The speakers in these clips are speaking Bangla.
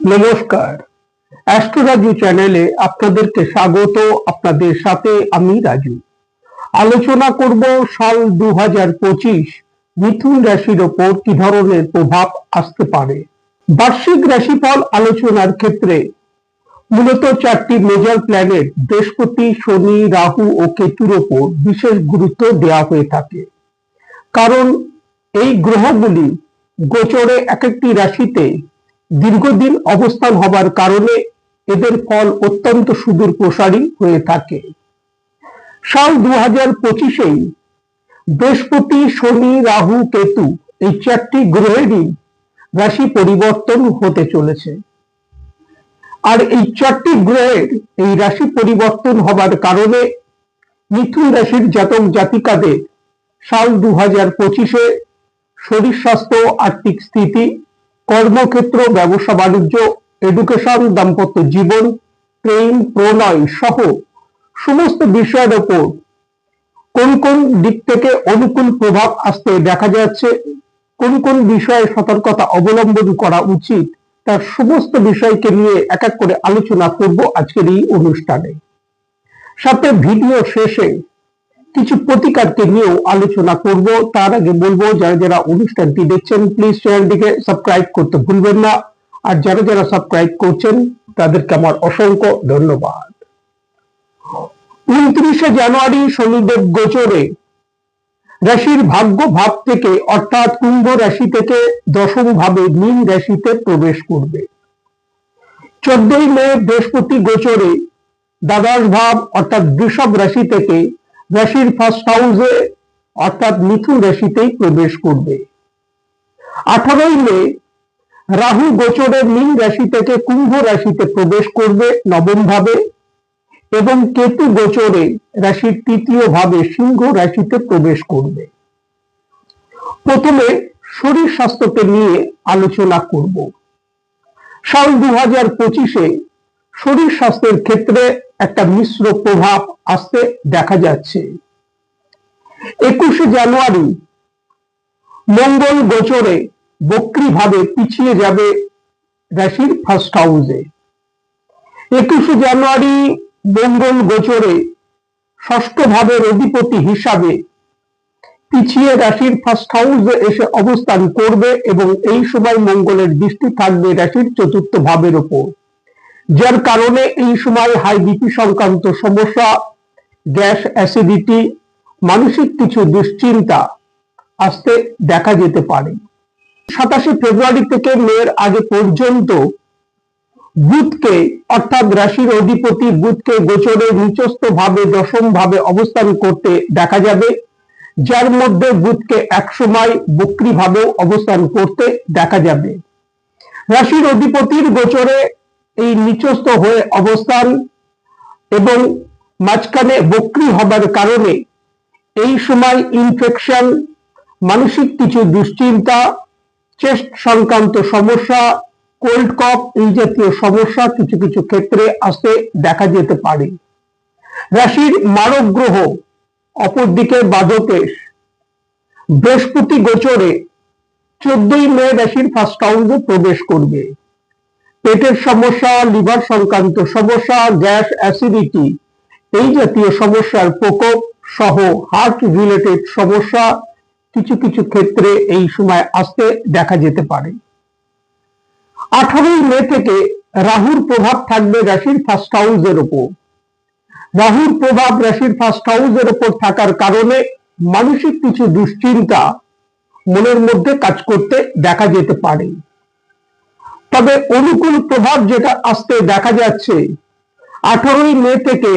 নমস্কার, অ্যাস্ট্রোরাজু চ্যানেলে আপনাদেরকে স্বাগত। আপনাদের সাথে আমি রাজু। আলোচনা করব সাল 2025 মিথুন রাশির ওপর কি ধরনের প্রভাব আসতে পারে। বার্ষিক রাশিফল আলোচনার ক্ষেত্রে মূলত চারটি মেজর প্ল্যানেট বৃহস্পতি, শনি, রাহু ও কেতুর ওপর বিশেষ গুরুত্ব দেওয়া হয়ে থাকে। কারণ এই গ্রহগুলি গোচরে এক একটি রাশিতে দীর্ঘদিন অবস্থান হবার কারণে এদের ফল অত্যন্ত সুদূর প্রসারী হয়ে থাকে। সাল 2025-এই বৃহস্পতি, শনি, রাহু, কেতু এই চারটি গ্রহেরই রাশি পরিবর্তন হতে চলেছে। আর এই চারটি গ্রহের এই রাশি পরিবর্তন হবার কারণে মিথুন রাশির জাতক জাতিকাদের সাল 2025-এ শরীর স্বাস্থ্য, আর্থিক স্থিতি, কর্মক্ষেত্র, ব্যবসা বাণিজ্য, এডুকেশন, দাম্পত্য জীবন, প্রেম, প্রণয় সহ সমস্ত বিষয়ের ওপর কোন কোন দিক থেকে অনুকূল প্রভাব আসতে দেখা যাচ্ছে, কোন কোন বিষয়ে সতর্কতা অবলম্বন করা উচিত, তার সমস্ত বিষয়কে নিয়ে এক এক করে আলোচনা করব আজকের এই অনুষ্ঠানে। সাথে ভিডিও শেষে কিছু প্রতিকারকে নিয়েও আলোচনা করব। তার আগে বলবো, যারা যারা অনুষ্ঠানটি দেখছেন প্লিজ চ্যানেলটিকে সাবস্ক্রাইব করতে ভুলবেন না, আর যারা যারা সাবস্ক্রাইব করছেন তাদেরকে আমার অসংখ্য ধন্যবাদ। 29শে জানুয়ারি শনিদেব গোচরে রাশির ভাগ্য ভাব থেকে অর্থাৎ কুম্ভ রাশি থেকে দশম ভাবে মীন রাশিতে প্রবেশ করবে। 14ই মে বৃহস্পতি গোচরে দ্বাদশ ভাব অর্থাৎ বৃষভ রাশি থেকে রাশির ফার্স্ট হাউসে অর্থাৎ মিথুন রাশিতেই প্রবেশ করবে। 18ই মে রাহু গোচরে মীন রাশি থেকে কুম্ভ রাশিতে প্রবেশ করবে নবম ভাবে, এবং কেতু গোচরে রাশির তৃতীয় ভাবে সিংহ রাশিতে প্রবেশ করবে। প্রথমে শরীর স্বাস্থ্যকে নিয়ে আলোচনা করব। সাল 2025-এ শরীর স্বাস্থ্যের ক্ষেত্রে একটা মিশ্র প্রভাব আসতে দেখা যাচ্ছে। 21শে জানুয়ারি মঙ্গল গোচরে বক্রী ভাবে পিছিয়ে যাবে রাশির ফার্স্ট হাউসে। 21শে জানুয়ারি মঙ্গল গোচরে ষষ্ঠ ভাবের অধিপতি হিসাবে পিছিয়ে রাশির ফার্স্ট হাউসে এসে অবস্থান করবে, এবং এই সময় মঙ্গলের দৃষ্টি থাকবে রাশির চতুর্থ ভাবের ওপর, যার কারণে এই সময় হাই বিপি সংক্রান্ত সমস্যা, গ্যাস, অ্যাসিডিটি, মানসিক কিছু দুশ্চিন্তা আসতে দেখা যেতে পারে। 27শে ফেব্রুয়ারি থেকে মের আগে পর্যন্ত বুধকে অর্থাৎ রাশির অধিপতি বুধকে গোচরে নিচস্থ ভাবে দশম ভাবে অবস্থান করতে দেখা যাবে, যার মধ্যে বুধকে একসময় বক্রী ভাবেও অবস্থান করতে দেখা যাবে। রাশির অধিপতির গোচরে এই নিচস্থ হয়ে অবস্থান এবং মাঝখানে বক্রী হবার কারণে এই সময় ইনফেকশন, মানসিক কিছু দুশ্চিন্তা, চেস্ট সংক্রান্ত সমস্যা, কোল্ড কফ এই জাতীয় সমস্যা কিছু কিছু ক্ষেত্রে আসতে দেখা যেতে পারে। রাশির মারক গ্রহ অপরদিকে বাধকেশ বৃহস্পতি গোচরে 14ই মে রাশির ফার্স্ট হাউসে প্রবেশ করবে। পেটের সমস্যা, লিভার সংক্রান্ত সমস্যা, গ্যাস, অ্যাসিডিটি এই জাতীয় সমস্যার প্রকোপ সহ হার্ট রিলেটেড সমস্যা কিছু কিছু ক্ষেত্রে এই সময় আসতে দেখা যেতে পারে। 18ই মে থেকে রাহুর প্রভাব থাকবে রাশির ফার্স্ট হাউসের উপর। রাহুর প্রভাব রাশির ফার্স্ট হাউসের উপর থাকার কারণে মানসিক কিছু দুশ্চিন্তা মনের মধ্যে কাজ করতে দেখা যেতে পারে। তবে অনুকূল প্রভাব যেটা আসতে দেখা যাচ্ছে, 18ই মে থেকে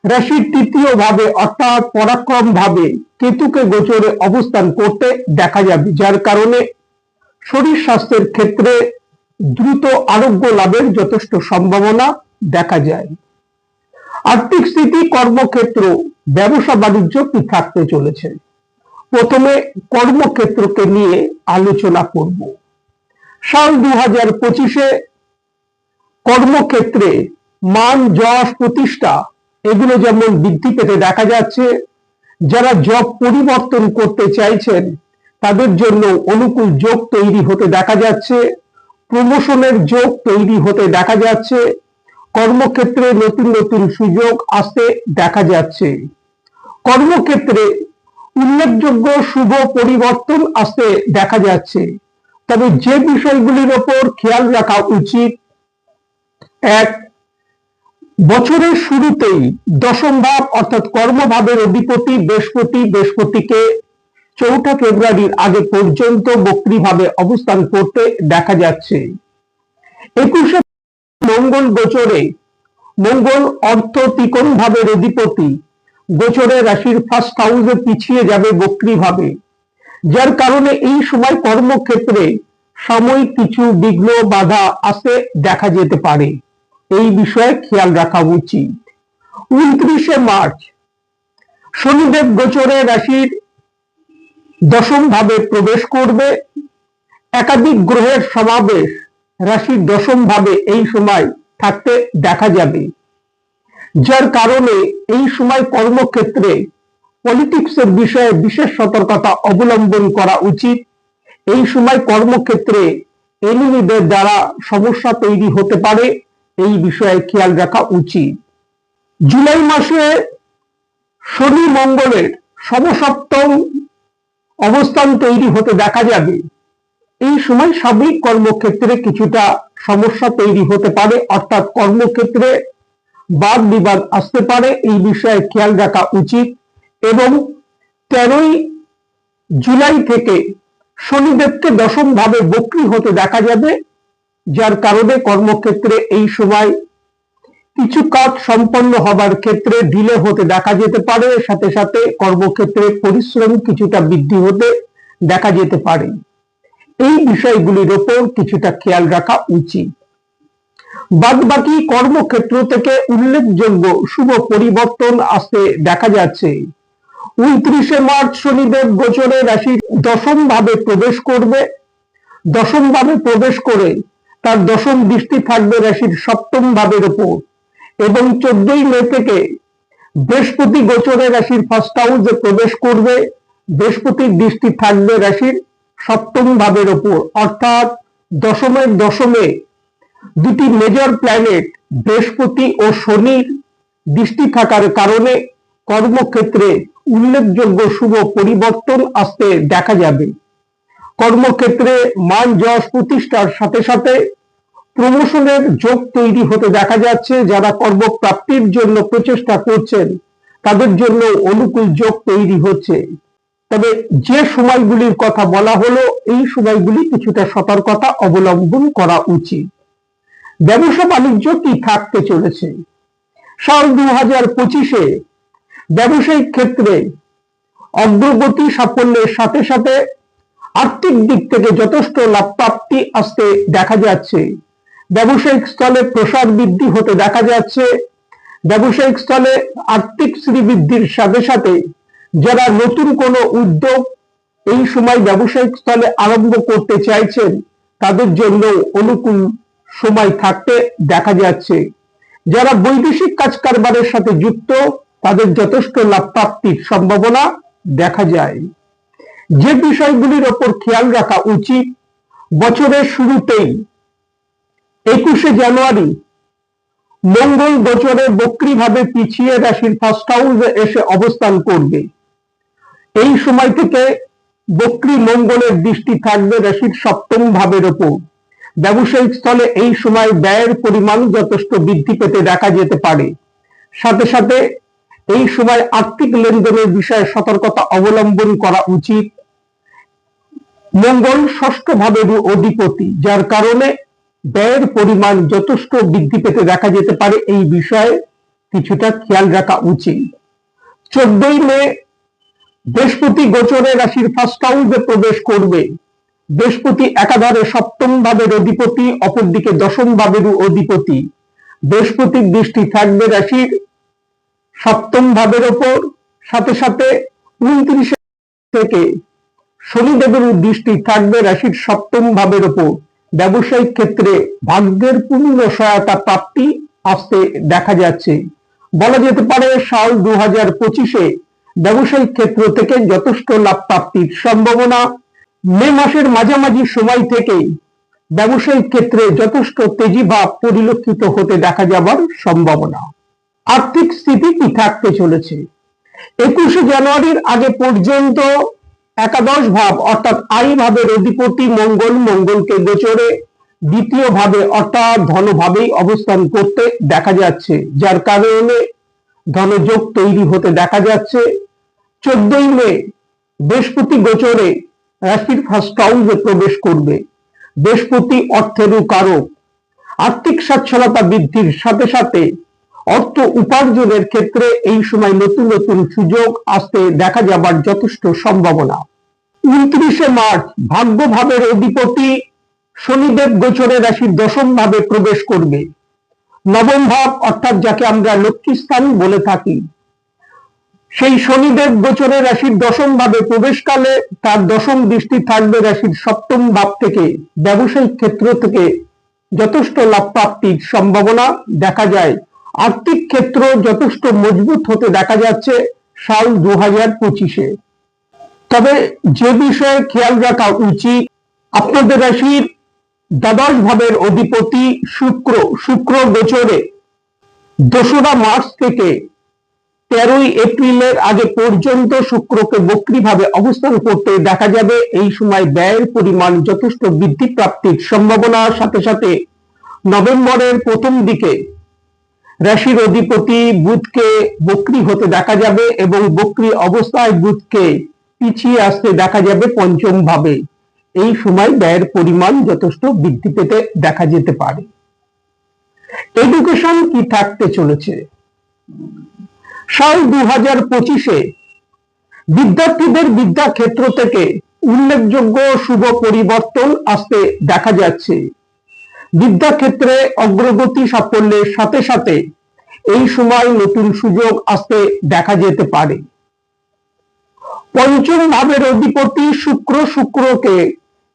রাশির তৃতীয় ভাবে অর্থাৎ পরাক্রম ভাবে কেতুকে গোচরে অবস্থান করতে দেখা যাবে, যার কারণে শরীর স্বাস্থ্যের ক্ষেত্রে দ্রুত আরোগ্য লাভের যথেষ্ট সম্ভাবনা দেখা যায়। আর্থিক স্থিতি, কর্মক্ষেত্র, ব্যবসা বাণিজ্য কি থাকতে চলেছে। প্রথমে কর্মক্ষেত্রকে নিয়ে আলোচনা করব। সাল 2025-এ কর্মক্ষেত্রে মান, যশ, প্রতিষ্ঠা এগুলো যেমন বৃদ্ধি পেতে দেখা যাচ্ছে, যারা জব পরিবর্তন করতে চাইছেন তাদের জন্য অনুকূল যোগ তৈরি হতে দেখা যাচ্ছে। প্রমোশনের যোগ তৈরি হতে দেখা যাচ্ছে। কর্মক্ষেত্রে নতুন নতুন সুযোগ আসতে দেখা যাচ্ছে। কর্মক্ষেত্রে উল্লেখযোগ্য শুভ পরিবর্তন আসতে দেখা যাচ্ছে। তবে যে বিষয়গুলির ওপর খেয়াল রাখা উচিত, এক, বছরের শুরুতেই দশম ভাব অর্থাৎ কর্মভাবের অধিপতি বৃহস্পতিকে 4 ফেব্রুয়ারির আগে পর্যন্ত বক্রীভাবে অবস্থান করতে দেখা যাচ্ছে। 21 মঙ্গল গোচরে, মঙ্গল অর্থ ত্রিকোণ ভাবের অধিপতি গোচরে রাশির ফার্স্ট হাউসে পিছিয়ে যাবে বক্রীভাবে, যার কারণে এই সময় কর্মক্ষেত্রে সাময়িক কিছু বিঘ্ন বাধা আসতে দেখা যেতে পারে। এই বিষয়ে খেয়াল রাখা উচিত। 29 মার্চ শনিদেব গোচরে রাশির দশম ভাবে প্রবেশ করবে। একাধিক গ্রহের সমাবেশ রাশির দশম ভাবে এই সময় থাকতে দেখা যাবে, যার কারণে এই সময় কর্মক্ষেত্রে পলিটিক্সের বিষয়ে বিশেষ সতর্কতা অবলম্বন করা উচিত। এই সময় কর্মক্ষেত্রে এনিমিদের দ্বারা সমস্যা তৈরি হতে পারে, এই বিষয়ে খেয়াল রাখা উচিত। জুলাই মাসে শনি মঙ্গলের সমসপ্তম অবস্থান তৈরি হতে দেখা যাবে। এই সময় সার্বিক কর্মক্ষেত্রে কিছুটা সমস্যা তৈরি হতে পারে, অর্থাৎ কর্মক্ষেত্রে বাদ বিবাদ আসতে পারে, এই বিষয়ে খেয়াল রাখা উচিত। এবং 13 জুলাই থেকে শনিদেবকে দশম ভাবে বক্রী হতে দেখা যাবে, যার কারণে কর্মক্ষেত্রে এই সময় কিছু কাজ সম্পন্ন হবার ক্ষেত্রে ডিলে হতে দেখা যেতে পারে, সাথে সাথে কর্মক্ষেত্রে পরিশ্রম কিছুটা বৃদ্ধি হতে দেখা যেতে পারে। এই বিষয়গুলির ওপর কিছুটা খেয়াল রাখা উচিত। বাদবাকি কর্মক্ষেত্র থেকে উল্লেখযোগ্য শুভ পরিবর্তন আসতে দেখা যাচ্ছে। 29 মার্চ শনিদেব গোচরে রাশির দশম ভাবে প্রবেশ করবে। দশম ভাবে প্রবেশ করে তার দশম দৃষ্টি থাকবে রাশির সপ্তম ভাবের উপর, এবং 14 মে থেকে বৃহস্পতি গোচরে রাশির ফার্স্ট হাউসে প্রবেশ করবে। বৃহস্পতির দৃষ্টি থাকবে রাশির সপ্তম ভাবের উপর, অর্থাৎ দশমের দশমে দুটি মেজর প্ল্যানেট বৃহস্পতি ও শনির দৃষ্টি থাকার কারণে কর্মক্ষেত্রে উল্লেখযোগ্য শুভ পরিবর্তন আসতে দেখা যাবে। কর্মক্ষেত্রে মান যশ প্রতিষ্ঠার সাথে সাথে প্রমোশনের যোগ তৈরি হতে দেখা যাচ্ছে। যারা কর্মপ্রাপ্তির জন্য প্রচেষ্টা করছেন তাদের জন্য অনুকূল যোগ তৈরি হচ্ছে। তবে যে সময়গুলির কথা বলা হলো, এই সময়গুলি কিছুটা সতর্কতা অবলম্বন করা উচিত। ব্যবসা বাণিজ্য কি থাকতে চলেছে? সাল 2025-এ ব্যবসায়িক ক্ষেত্রে অগ্রগতি সাফল্যের সাথে সাথে আর্থিক দিক থেকে যথেষ্ট লাভ প্রাপ্তি আসতে দেখা যাচ্ছে। ব্যবসায়িক স্থলে প্রসার বৃদ্ধি হতে দেখা যাচ্ছে। ব্যবসায়িক স্থলে আর্থিক শ্রীবৃদ্ধির সাথে সাথে যারা নতুন কোনো উদ্যোগ এই সময় ব্যবসায়িক স্থলে আরম্ভ করতে চাইছেন তাদের জন্য অনুকূল সময় থাকতে দেখা যাচ্ছে। যারা বৈদেশিক কাজ কারবারের সাথে যুক্ত তাদের যথেষ্ট লাভ প্রাপ্তির সম্ভাবনা দেখা যায়। যে বিষয়গুলির ওপর খেয়াল রাখা উচিত, বছরের শুরুতেই 21 জানুয়ারি মঙ্গল গোচরে বক্রীভাবে পিছিয়ে রাশির ফার্স্ট হাউসে এসে অবস্থান করবে। এই সময় থেকে বক্রী মঙ্গলের দৃষ্টি থাকবে রাশির সপ্তম ভাবের ওপর। ব্যবসায়িক স্থলে এই সময় ব্যয়ের পরিমাণ যথেষ্ট বৃদ্ধি পেতে দেখা যেতে পারে। সাথে সাথে এই সময় আর্থিক লেনদেনের বিষয়ে সতর্কতা অবলম্বন করা উচিত। মঙ্গল ষষ্ঠ ভাবের অধিপতি, যার কারণে ব্যয়ের পরিমাণ যথেষ্ট বৃদ্ধি পেতে দেখা যেতে পারে, এই বিষয়ে কিছুটা খেয়াল রাখা উচিত। 14 মে বৃহস্পতি গোচরে রাশির ফার্স্ট হাউসে প্রবেশ করবে। বৃহস্পতি একাধারে সপ্তম ভাবের অধিপতি, অপরদিকে দশম ভাবের অধিপতি। বৃহস্পতির দৃষ্টি থাকবে রাশির সপ্তম ভাবের ওপর, সাথে সাথে 29 থেকে শনিদেবের দৃষ্টি থাকবে রাশির সপ্তম ভাবের ওপর। ব্যবসায়িক ক্ষেত্রে ভাগ্যের পূর্ণ সহায়তা প্রাপ্তি আসতে দেখা যাচ্ছে। বলা যেতে পারে সাল 2025-এ ব্যবসায়িক ক্ষেত্র থেকে যথেষ্ট লাভ প্রাপ্তির সম্ভাবনা। মে মাসের মাঝামাঝি সময় থেকে ব্যবসায়িক ক্ষেত্রে যথেষ্ট তেজি ভাব পরিলক্ষিত হতে দেখা যাবার সম্ভাবনা। আর্থিক স্থিতি কি থাকতে চলেছে? 21শে জানুয়ারির আগে পর্যন্ত একাদশ ভাব অর্থাৎ আয় ভাবের অধিপতি মঙ্গলকে গোচরে দ্বিতীয় ভাবে অর্থাৎ ধনভাবেই অবস্থান করতে দেখা যাচ্ছে, যার কারণে ধনযোগ তৈরি হতে দেখা যাচ্ছে। 14ই মে বৃহস্পতি গোচরে রাশির ফার্স্ট হাউসে প্রবেশ করবে। বৃহস্পতি অর্থেরও কারক। আর্থিক সচ্ছলতা বৃদ্ধির সাথে সাথে অর্থ উপার্জনের ক্ষেত্রে এই সময় নতুন নতুন সুযোগ আসতে দেখা যাবার যথেষ্ট সম্ভাবনা। 29শে মার্চ ভাগ্য ভাবের অধিপতি শনিদেব গোচরে রাশির দশম ভাবে প্রবেশ করবে। নবম ভাব অর্থাৎ যাকে আমরা লক্ষ্মী স্থান বলে থাকি, সেই শনিদেব গোচরে রাশির দশম ভাবে প্রবেশকালে তার দশম দৃষ্টি থাকবে রাশির সপ্তম ভাব থেকে। ব্যবসায়িক ক্ষেত্র থেকে যথেষ্ট লাভ প্রাপ্তির সম্ভাবনা দেখা যায়। আর্থিক ক্ষেত্র যথেষ্ট মজবুত হতে দেখা যাচ্ছে সাল 2025-এ। তবে যে বিষয়ে খেয়াল রাখা উচিত, আপনাদের রাশির দ্বাদশ ভাবের অধিপতি শুক্র গোচরে 2রা মার্চ থেকে 13ই এপ্রিলের আগে পর্যন্ত শুক্রকে বক্রী ভাবে অবস্থান করতে দেখা যাবে। এই সময় ব্যয়ের পরিমাণ যথেষ্ট বৃদ্ধি প্রাপ্তির সম্ভাবনার সাথে সাথে নভেম্বরের প্রথম দিকে রাশির অধিপতি বুধকে বক্রী হতে দেখা যাবে এবং বক্রী অবস্থায় বুধকে পিছিয়ে আসতে দেখা যাবে পঞ্চম ভাবে। এই সময় ব্যয়ের পরিমাণ যথেষ্ট বৃদ্ধি পেতে দেখা যেতে পারে। এডুকেশন কি থাকতে চলেছে? সাল 2025-এ বিদ্যার্থীদের বিদ্যা ক্ষেত্র থেকে উল্লেখযোগ্য শুভ পরিবর্তন আসতে দেখা যাচ্ছে। বিদ্যা ক্ষেত্রে অগ্রগতি সাফল্যের সাথে সাথে এই সময় নতুন সুযোগ আসতে দেখা যেতে পারে। পঞ্চম ভাবের অধিপতি শুক্রকে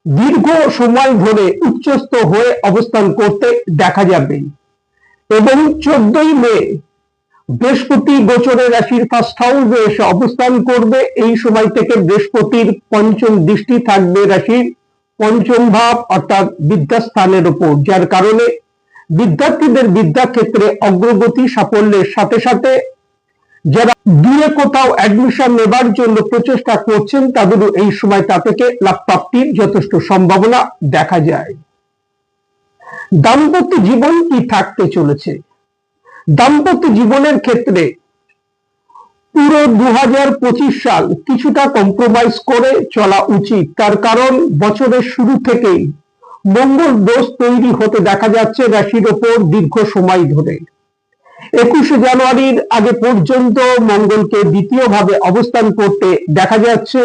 দীর্ঘ সময় ধরে উচ্চস্থ হয়ে অবস্থান করতে দেখা যাবে এবং 14ই মে বৃহস্পতি গোচরে রাশির ফার্স্ট হাউসে এসে অবস্থান করবে। এই সময় থেকে বৃহস্পতির পঞ্চম দৃষ্টি থাকবে রাশির পঞ্চম ভাব অর্থাৎ বিদ্যাস্থানের উপর, যার কারণে বিদ্যার্থীদের বিদ্যা ক্ষেত্রে অগ্রগতি সাফল্যের সাথে সাথে যারা দূরে কোথাও অ্যাডমিশন নেবার জন্য প্রচেষ্টা করছেন তাদেরও এই সময় তা থেকে লাভ প্রাপ্তির যথেষ্ট সম্ভাবনা দেখা যায়। দাম্পত্য জীবন কি থাকতে চলেছে? দাম্পত্য জীবনের ক্ষেত্রে পুরো 2025 সাল কিছুটা কম্প্রোমাইজ করে চলা উচিত। তার কারণ বছরের শুরু থেকেই মঙ্গল দোষ তৈরি হতে দেখা যাচ্ছে রাশির ওপর দীর্ঘ সময় ধরে। 21শে জানুয়ারির আগে পর্যন্ত মঙ্গলকে দ্বিতীয় ভাবে অবস্থান করতে দেখা যাচ্ছে।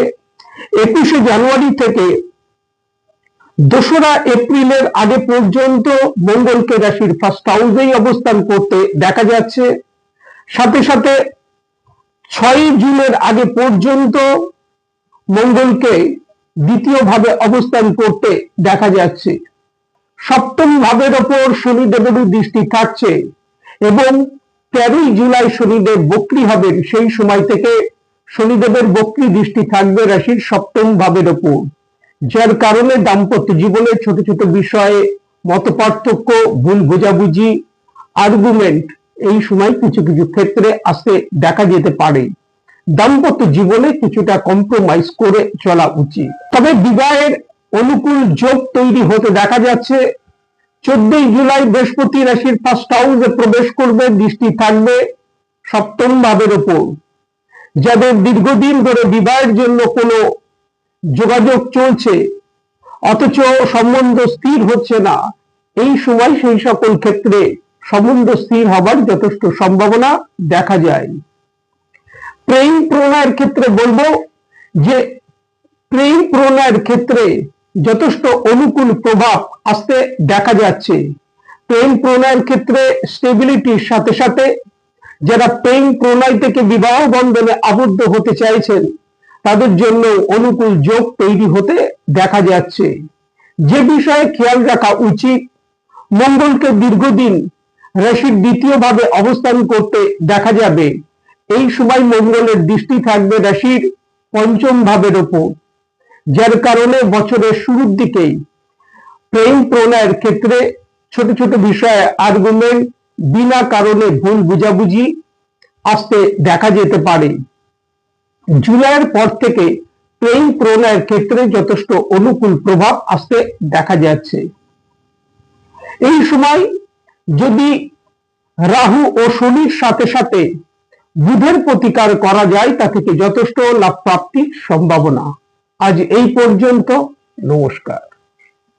21শে জানুয়ারি থেকে 2রা এপ্রিলের আগে পর্যন্ত মঙ্গলকে রাশির ফার্স্ট হাউসেই অবস্থান করতে দেখা যাচ্ছে। সাথে সাথে 6ই জুনের আগে পর্যন্ত মঙ্গলকে দ্বিতীয় ভাবে অবস্থান করতে দেখা যাচ্ছে। সপ্তম ভাবের ওপর শনিদেবেরও দৃষ্টি থাকছে এবং 13ই জুলাই শনিদেব বক্রী হবেন। সেই সময় থেকে শনিদেবের বক্রী দৃষ্টি থাকবে রাশির সপ্তম ভাবের ওপর, যার কারণে দাম্পত্য জীবনের ছোট ছোট বিষয়ে মতপার্থক্য, ভুল বোঝাবুঝি, আর্গুমেন্ট এই সময় কিছু কিছু ক্ষেত্রে আসতে দেখা যেতে পারে। দাম্পত্য জীবনে কিছুটা কম্প্রোমাইজ করে চলা উচিত। তবে বিবাহের অনুকূল যোগ তৈরি হতে দেখা যাচ্ছে। 14ই জুলাই বৃহস্পতি রাশির ফার্স্ট হাউসে প্রবেশ করবে, দৃষ্টি থাকবে সপ্তম ভাবের ওপর। যাদের দীর্ঘদিন ধরে বিবাহের জন্য কোনো যোগাযোগ চলছে অথচ সম্বন্ধ স্থির হচ্ছে না, এই সময় সেই সকল ক্ষেত্রে সম্বন্ধ স্থির হবার যথেষ্ট সম্ভাবনা দেখা যায়। প্রেম প্রণয়ের ক্ষেত্রে বলবো যে প্রেম প্রণয়ের ক্ষেত্রে যথেষ্ট অনুকূল প্রভাব আসতে দেখা যাচ্ছে। প্রেম প্রণয়ের ক্ষেত্রে স্টেবিলিটির সাথে সাথে যারা প্রেম প্রণয় থেকে বিবাহ বন্ধনে আবদ্ধ হতে চাইছেন তাদের জন্য অনুকূল যোগ তৈরি হতে দেখা যাচ্ছে। যে বিষয়ে খেয়াল রাখা উচিত, মঙ্গলকে দীর্ঘদিন রাশির দ্বিতীয় ভাবে অবস্থান করতে দেখা যাবে। এই সময় মঙ্গলের দৃষ্টি থাকবে রাশির পঞ্চম ভাবের ওপর, যার কারণে বছরের শুরুর দিকেই প্রেম প্রণয়ের ক্ষেত্রে ছোট ছোট বিষয়ে আর্গুমেন্ট, বিনা কারণে ভুল বুঝাবুঝি আসতে দেখা যেতে পারে। জুলাইয়ের পর থেকে প্রেম প্রণয়ের ক্ষেত্রে যথেষ্ট অনুকূল প্রভাব আসতে দেখা যাচ্ছে। এই সময় যদি রাহু ও শনির সাথে সাথে বুধের প্রতিকার করা যায়, তা থেকে যথেষ্ট লাভ প্রাপ্তির সম্ভাবনা। আজ এই পর্যন্ত, নমস্কার।